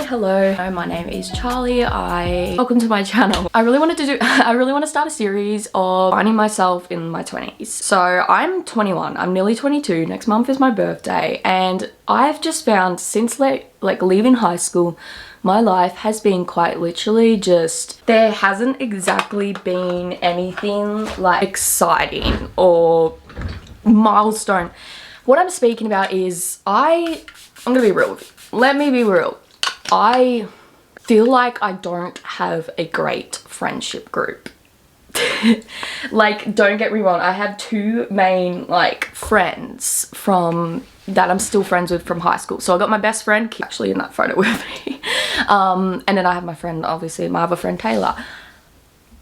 Hello, my name is Charlie. Welcome to my channel. I really want to start a series of finding myself in my 20s. So I'm 21, I'm nearly 22, next month is my birthday, and I've just found since like leaving high school, my life has been quite literally just, there hasn't exactly been anything like exciting or milestone. What I'm speaking about is I'm gonna be real with you. Let me be real. I feel like I don't have a great friendship group. Like, don't get me wrong, I have two main like friends that I'm still friends with from high school. So I got my best friend actually in that photo with me, and then I have my friend, obviously my other friend Taylor.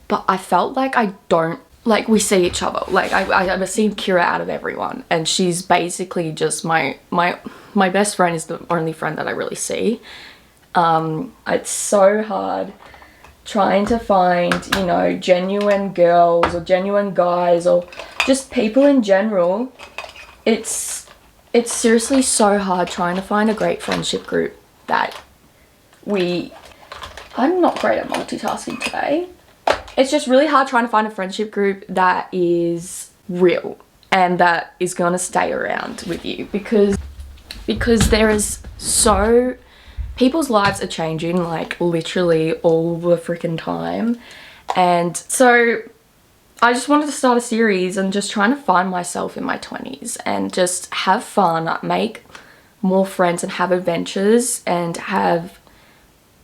But I felt like I don't, like, we see each other. Like I've seen Kira out of everyone, and she's basically just my best friend is the only friend that I really see. It's so hard trying to find, you know, genuine girls or genuine guys or just people in general. It's seriously so hard trying to find a great friendship group that I'm not great at multitasking today. It's just really hard trying to find a friendship group that is real and that is gonna stay around with you, because there is people's lives are changing like literally all the freaking time. And so I just wanted to start a series and just trying to find myself in my 20s and just have fun, make more friends and have adventures and have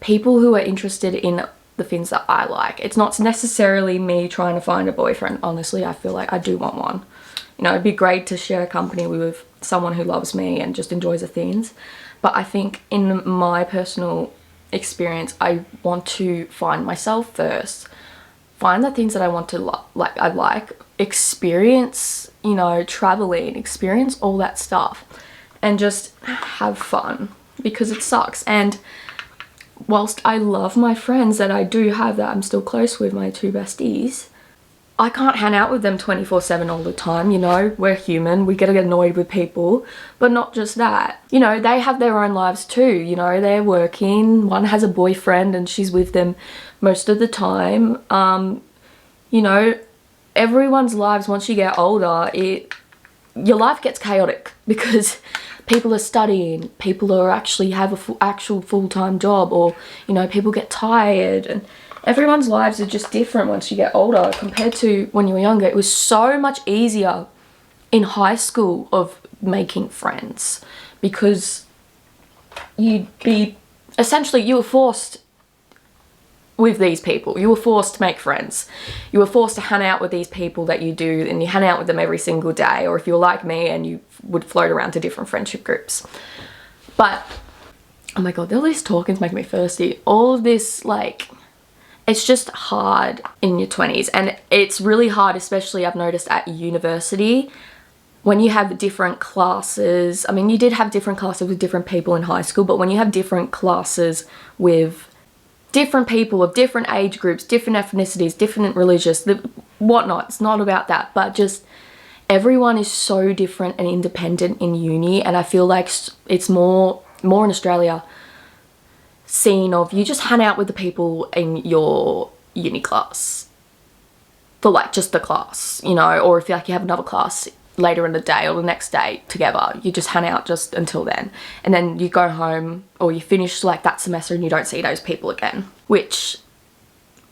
people who are interested in the things that I like. It's not necessarily me trying to find a boyfriend. Honestly, I feel like I do want one. You know, it'd be great to share company with someone who loves me and just enjoys the things. But I think in my personal experience, I want to find myself first. Find the things that I want to like, experience, you know, traveling, experience all that stuff and just have fun, because it sucks. And whilst I love my friends that I do have, that I'm still close with, my two besties, I can't hang out with them 24/7 all the time. You know, we're human, we get annoyed with people. But not just that, you know, they have their own lives too. You know, they're working, one has a boyfriend and she's with them most of the time. You know, everyone's lives, once you get older, your life gets chaotic because people are studying, people are actually have a actual full-time job, or, you know, people get tired, and everyone's lives are just different once you get older compared to when you were younger. It was so much easier in high school of making friends, because you were forced with these people. You were forced to make friends. You were forced to hang out with these people that you do, and you hang out with them every single day. Or if you were like me and you would float around to different friendship groups. But, oh my god, all this talking's making me thirsty. All of this, like, it's just hard in your 20s, and it's really hard, especially I've noticed at university, when you have different classes. I mean, you did have different classes with different people in high school, but when you have different classes with different people of different age groups, different ethnicities, different religious, whatnot, it's not about that, but just everyone is so different and independent in uni. And I feel like it's more in Australia, scene of you just hang out with the people in your uni class for like just the class, you know, or if you have another class later in the day or the next day together, you just hang out just until then, and then you go home or you finish like that semester and you don't see those people again, which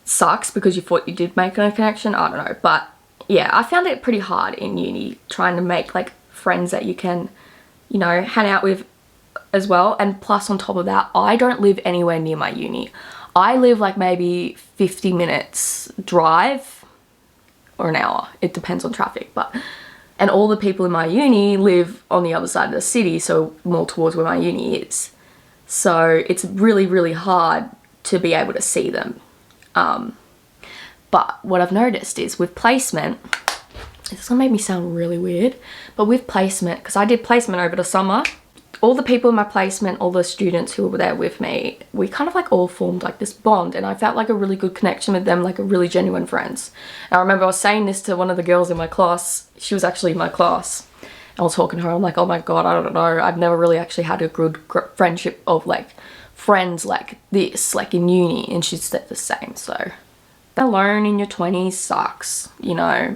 sucks because you thought you did make a connection. I don't know, but yeah, I found it pretty hard in uni trying to make like friends that you can, you know, hang out with as well. And plus on top of that, I don't live anywhere near my uni. I live like maybe 50 minutes drive or an hour, it depends on traffic, and all the people in my uni live on the other side of the city, so more towards where my uni is. So it's really, really hard to be able to see them. But what I've noticed is with placement, it's gonna make me sound really weird, but with placement, because I did placement over the summer, all the people in my placement, all the students who were there with me, we kind of like all formed like this bond, and I felt like a really good connection with them, like a really genuine friends. And I remember I was saying this to one of the girls in my class. She was actually in my class. I was talking to her, I'm like, oh my god, I don't know, I've never really actually had a good friendship of like friends like this, like in uni, and she said the same. So alone in your 20s sucks, you know.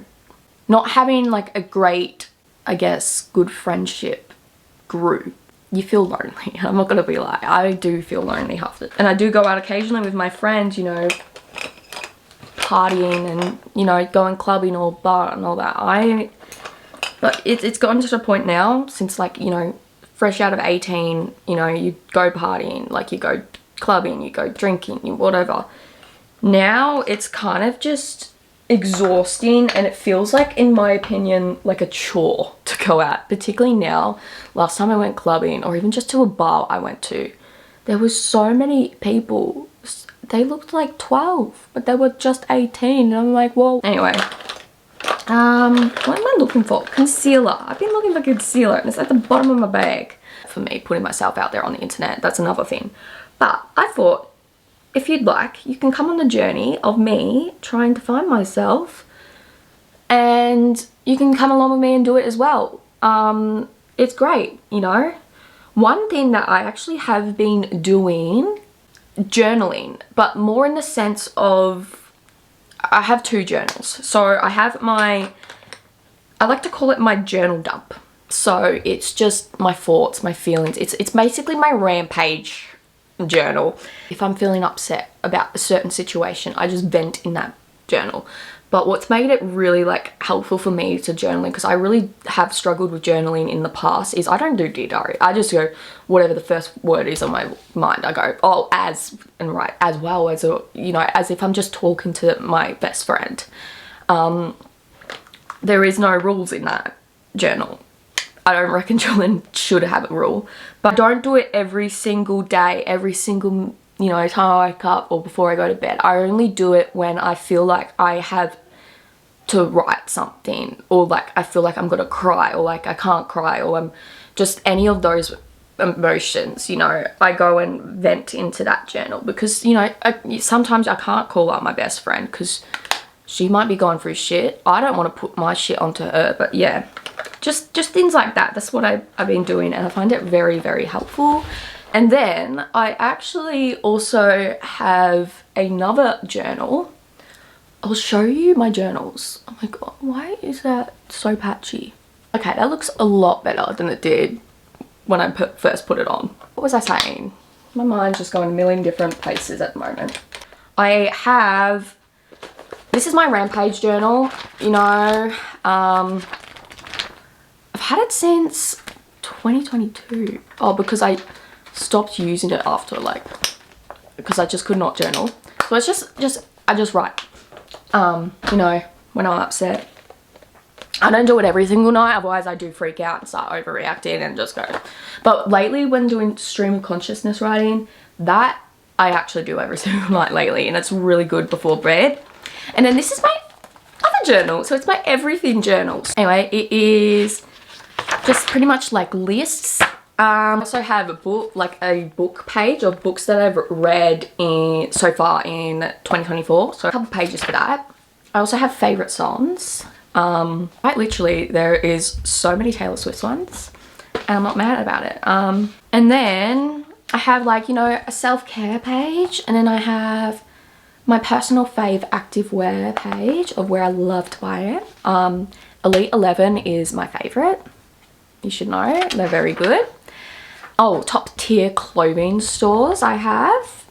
Not having like a great, I guess, good friendship group, you feel lonely. I'm not gonna be like, I do feel lonely half the time. And I do go out occasionally with my friends, you know, partying and, you know, going clubbing or bar and all that. But it's gotten to the point now, since like, you know, fresh out of 18, you know, you go partying, like you go clubbing, you go drinking, you whatever. Now it's kind of just exhausting, and it feels like, in my opinion, like a chore to go out. Particularly now, last time I went clubbing, or even just to a bar I went to, there was so many people. They looked like 12, but they were just 18, and I'm like, well, anyway. What am I looking for? Concealer. I've been looking for concealer, and it's at the bottom of my bag. For me, putting myself out there on the internet, that's another thing. But I thought, if you'd like, you can come on the journey of me trying to find myself, and you can come along with me and do it as well. It's great, you know. One thing that I actually have been doing, journaling, but more in the sense of, I have 2 journals. So I have I like to call it my journal dump. So it's just my thoughts, my feelings. It's basically my rampage journal. If I'm feeling upset about a certain situation, I just vent in that journal. But what's made it really like helpful for me to journaling, because I really have struggled with journaling in the past, is I don't do Dear Diary. I just go whatever the first word is on my mind. I go, oh, as, and write as well as, you know, as if I'm just talking to my best friend. There is no rules in that journal. I don't reckon journaling should have a rule, but I don't do it every single day, every single, you know, time I wake up or before I go to bed. I only do it when I feel like I have to write something, or like I feel like I'm gonna cry, or like I can't cry, or I'm just any of those emotions, you know. I go and vent into that journal, because, you know, sometimes I can't call up my best friend because she might be going through shit. I don't want to put my shit onto her, but yeah. Just things like that. That's what I've been doing, and I find it very, very helpful. And then I actually also have another journal. I'll show you my journals. Oh my god, why is that so patchy? Okay, that looks a lot better than it did when I first put it on. What was I saying? My mind's just going a million different places at the moment. I have, this is my rampage journal, you know. I've had it since 2022. Oh, because I stopped using it after, like, because I just could not journal. So it's I just write, you know, when I'm upset. I don't do it every single night, otherwise I do freak out and start overreacting and just go. But lately, when doing stream of consciousness writing, that I actually do every single night lately, and it's really good before bed. And then this is my other journal, so it's my everything journal. Anyway, it is just pretty much like lists. I also have a book, like a book page of books that I've read so far in 2024. So a couple pages for that. I also have favorite songs. Quite literally, there is so many Taylor Swift ones, and I'm not mad about it. And then I have, like, you know, a self-care page, and then I have my personal fave activewear page of where I love to buy it. Elite 11 is my favorite. You should know, they're very good. Oh, top tier clothing stores I have.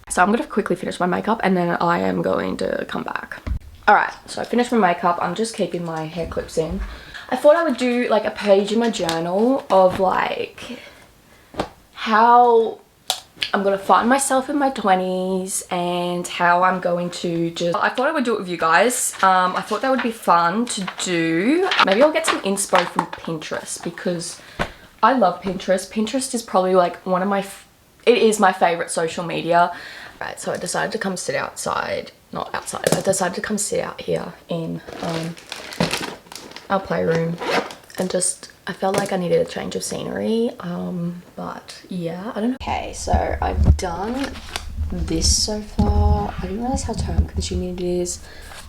So I'm gonna quickly finish my makeup, and then I am going to come back. Alright, so I finished my makeup. I'm just keeping my hair clips in. I thought I would do like a page in my journal of like how I'm gonna find myself in my 20s, and how I'm going to just, I thought I would do it with you guys. I thought that would be fun to do. Maybe I'll get some inspo from Pinterest, because I love Pinterest. Pinterest is probably like one of my, it is my favorite social media. Right, so I decided to come sit outside, not outside, I decided to come sit out here in our playroom, and just, I felt like I needed a change of scenery, but yeah, I don't know. Okay, so I've done this so far. I didn't realize how time consuming it is.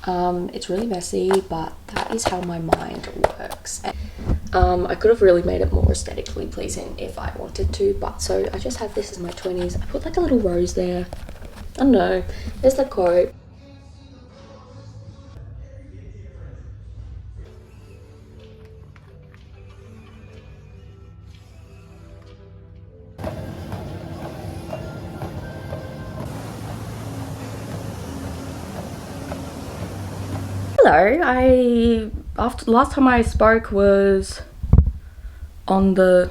It's really messy, but that is how my mind works. I could have really made it more aesthetically pleasing if I wanted to, but so I just have this as my 20s. I put like a little rose there. I don't know. There's the quote. Hello, after last time I spoke was on the,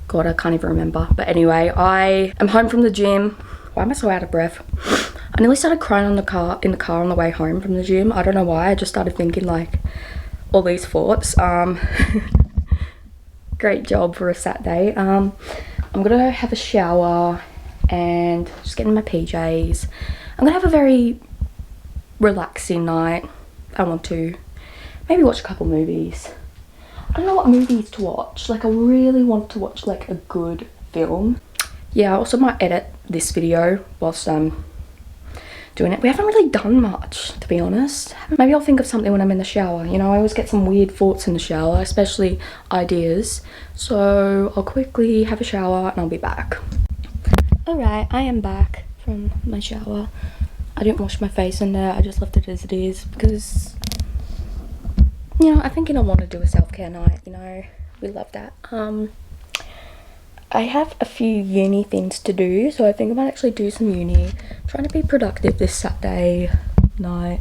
God, I can't even remember. But anyway, I am home from the gym. Why am I so out of breath? I nearly started crying in the car on the way home from the gym. I don't know why. I just started thinking like all these thoughts. Great job for a Saturday. I'm gonna have a shower and just get in my PJs. I'm gonna have a very relaxing night. I want to maybe watch a couple movies. I don't know what movies to watch. Like I really want to watch like a good film. Yeah, I also might edit this video whilst I'm doing it. We haven't really done much, to be honest. Maybe I'll think of something when I'm in the shower. You know, I always get some weird thoughts in the shower, especially ideas. So I'll quickly have a shower and I'll be back. Alright, I am back from my shower. I didn't wash my face in there, I just left it as it is because, you know, I think I want to do a self-care night, you know, we love that. I have a few uni things to do, so I think I might actually do some uni. I'm trying to be productive this Saturday night.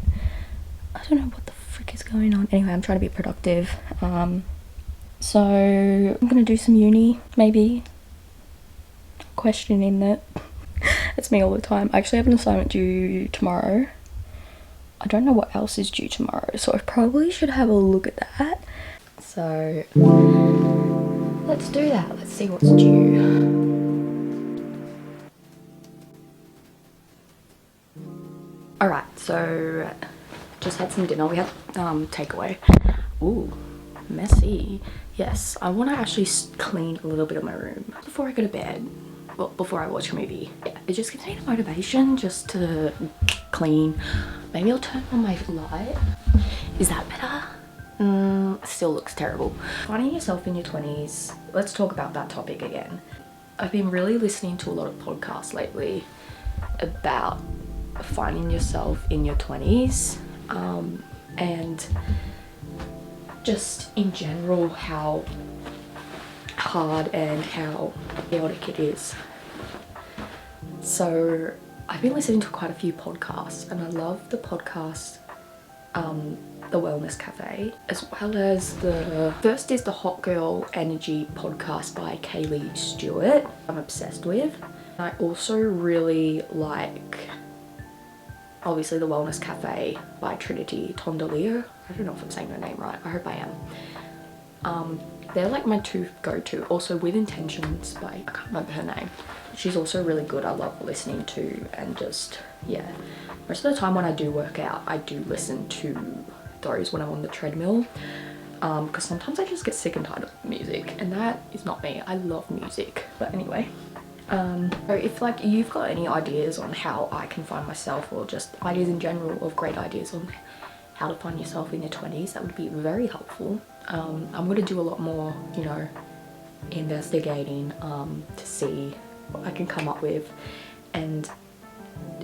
I don't know what the frick is going on. Anyway, I'm trying to be productive. So I'm gonna do some uni, maybe. Questioning that. It's me all the time. I actually have an assignment due tomorrow. I don't know what else is due tomorrow, so I probably should have a look at that. So let's do that. Let's see what's due. Alright, so just had some dinner. We had takeaway. Ooh, messy. Yes, I want to actually clean a little bit of my room before I go to bed. Well, before I watch a movie. Yeah, it just gives me the motivation just to clean. Maybe I'll turn on my light. Is that better? Still looks terrible. Finding yourself in your 20s. Let's talk about that topic again. I've been really listening to a lot of podcasts lately about finding yourself in your 20s and just in general how hard and how chaotic it is. So I've been listening to quite a few podcasts and I love the podcast The Wellness Cafe, as well as the first is the Hot Girl Energy podcast by Kaylee Stewart. I'm obsessed with. I also really like obviously The Wellness Cafe by Trinity Tondelier. I don't know if I'm saying her name right. I hope I am. They're like my two go-to. Also With Intentions by, I can't remember her name. She's also really good. I love listening to, and just, yeah. Most of the time when I do work out, I do listen to those when I'm on the treadmill. Because sometimes I just get sick and tired of music, and that is not me. I love music. But anyway. So if like you've got any ideas on how I can find myself, or just ideas in general of great ideas on how to find yourself in your 20s, that would be very helpful. I'm going to do a lot more, you know, investigating to see what I can come up with, and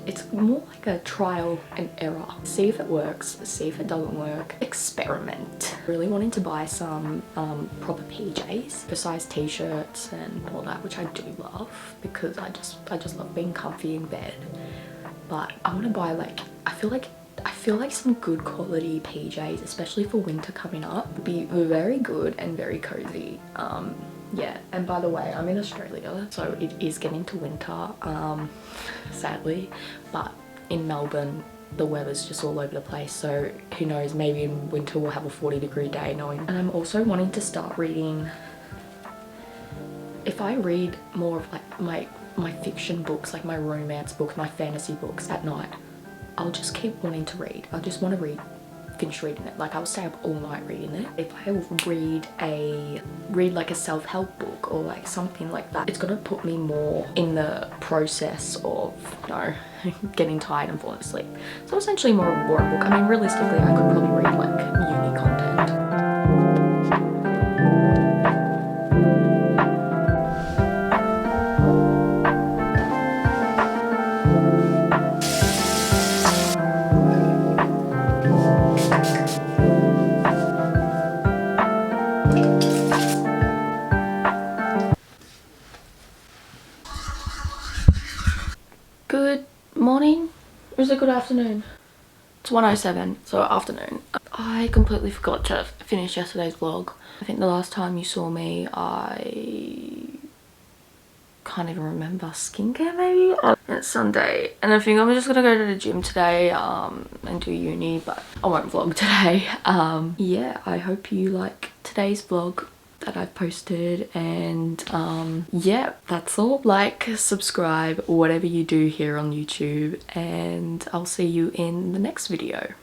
it's more like a trial and error. See if it works, see if it doesn't work, experiment. Really wanting to buy some proper PJs besides t-shirts and all that, which I do love because I just love being comfy in bed. But I want to buy like, I feel like some good quality PJs, especially for winter coming up, would be very good and very cozy. Yeah, and by the way, I'm in Australia, so it is getting to winter, sadly, but in Melbourne the weather's just all over the place, so who knows, maybe in winter we'll have a 40-degree day knowing. And I'm also wanting to start reading, if I read more of like my fiction books, like my romance books, my fantasy books at night, I'll just keep wanting to read. I just want to finish reading it. Like I'll stay up all night reading it. If I read like a self-help book or like something like that, it's gonna put me more in the process of, you know, getting tired and falling asleep. So essentially more of a boring book. I mean, realistically, I could probably read like uni content. good afternoon. It's 1:07, so afternoon. I completely forgot to finish yesterday's vlog. I think the last time you saw me, I can't even remember. Skincare maybe? It's Sunday and I think I'm just gonna go to the gym today and do uni, but I won't vlog today. Yeah, I hope you like today's vlog that I've posted, and yeah, that's all. Like, subscribe, whatever you do here on YouTube, and I'll see you in the next video.